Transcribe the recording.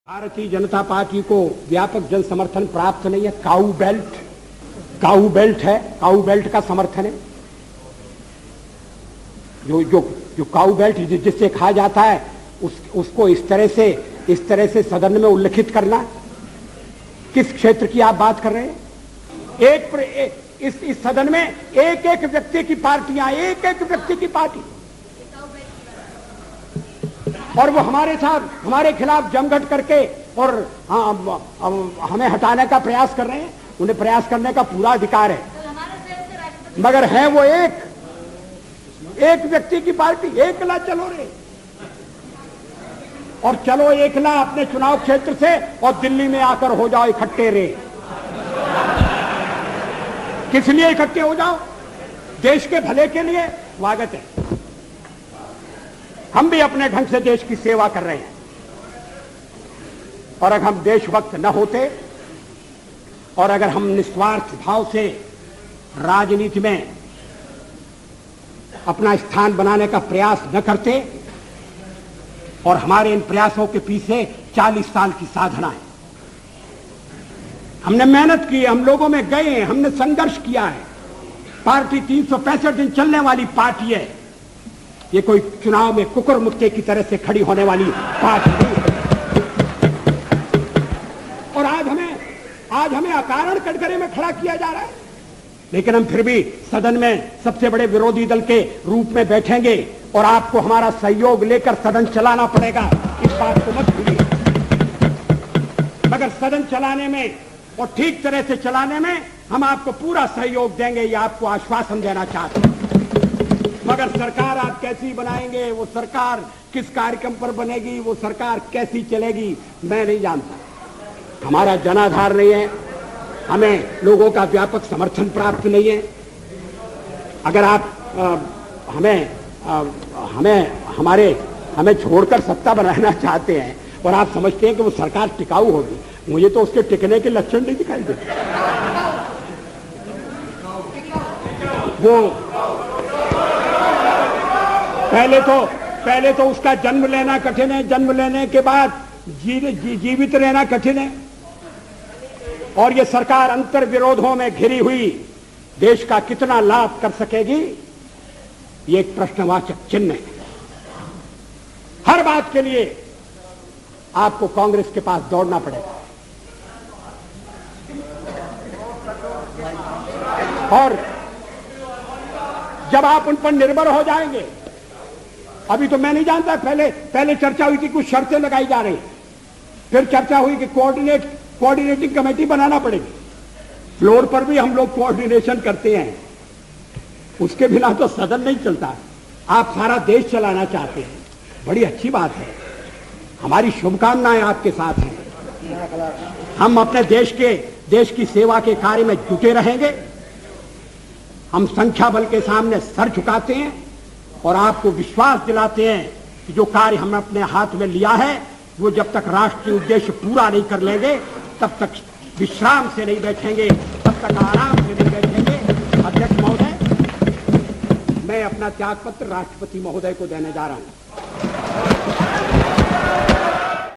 Bharatiya Janata party को व्यापक जन समर्थन प्राप्त नहीं है। काऊ बेल्ट है, काऊ बेल्ट का समर्थन है। जो काऊ बेल्ट जिससे कहा जाता है उसको इस तरह से सदन में उल्लेखित करना। किस क्षेत्र की आप बात कर रहे हैं? इस सदन में एक एक व्यक्ति की पार्टियां, एक एक व्यक्ति की पार्टी, और वो हमारे साथ हमारे खिलाफ जमघट करके और हमें हटाने का प्रयास कर रहे हैं। उन्हें प्रयास करने का पूरा अधिकार है, मगर है वो एक व्यक्ति की पार्टी। एकला चलो रे, और चलो एकला अपने चुनाव क्षेत्र से और दिल्ली में आकर हो जाओ इकट्ठे रे। किस लिए इकट्ठे हो जाओ? देश के भले के लिए। स्वागत है, हम भी अपने ढंग से देश की सेवा कर रहे हैं, और अगर हम देशभक्त न होते और अगर हम निस्वार्थ भाव से राजनीति में अपना स्थान बनाने का प्रयास न करते, और हमारे इन प्रयासों के पीछे 40 साल की साधना है। हमने मेहनत की, हम लोगों में गए, हमने संघर्ष किया है। पार्टी 365 दिन चलने वाली पार्टी है। ये कोई चुनाव में कुकुर मुक्के की तरह से खड़ी होने वाली पार्टी नहीं है। और आज हमें अकारण कटघरे में खड़ा किया जा रहा है, लेकिन हम फिर भी सदन में सबसे बड़े विरोधी दल के रूप में बैठेंगे और आपको हमारा सहयोग लेकर सदन चलाना पड़ेगा। इस बात को मत भूलिए। मगर सदन चलाने में और ठीक तरह से चलाने में हम आपको पूरा सहयोग देंगे, ये आपको आश्वासन देना चाहते हैं। मगर सरकार आप कैसी बनाएंगे, वो सरकार किस कार्यक्रम पर बनेगी, वो सरकार कैसी चलेगी, मैं नहीं जानता। हमारा जनाधार नहीं है, हमें लोगों का व्यापक समर्थन प्राप्त नहीं है। अगर आप हमें छोड़कर सत्ता बनाना चाहते हैं और आप समझते हैं कि वो सरकार टिकाऊ होगी, मुझे तो उसके टिकने के लक्षण नहीं दिखाई देते। वो पहले तो उसका जन्म लेना कठिन है, जन्म लेने के बाद जीवित रहना कठिन है, और ये सरकार अंतर विरोधों में घिरी हुई देश का कितना लाभ कर सकेगी, ये एक प्रश्नवाचक चिन्ह है। हर बात के लिए आपको कांग्रेस के पास दौड़ना पड़ेगा, और जब आप उन पर निर्भर हो जाएंगे, अभी तो मैं नहीं जानता, पहले चर्चा हुई थी, कुछ शर्तें लगाई जा रही, फिर चर्चा हुई कि कोऑर्डिनेटिंग कमेटी बनाना पड़ेगी। फ्लोर पर भी हम लोग कोऑर्डिनेशन करते हैं, उसके बिना तो सदन नहीं चलता। आप सारा देश चलाना चाहते हैं, बड़ी अच्छी बात है, हमारी शुभकामनाएं आपके साथ हैं। हम अपने देश की सेवा के कार्य में जुटे रहेंगे। हम संख्या बल के सामने सर झुकाते हैं और आपको विश्वास दिलाते हैं कि जो कार्य हमने अपने हाथ में लिया है, वो जब तक राष्ट्रीय उद्देश्य पूरा नहीं कर लेंगे, तब तक विश्राम से नहीं बैठेंगे, तब तक आराम से नहीं बैठेंगे। अध्यक्ष महोदय, मैं अपना त्यागपत्र राष्ट्रपति महोदय को देने जा रहा हूं।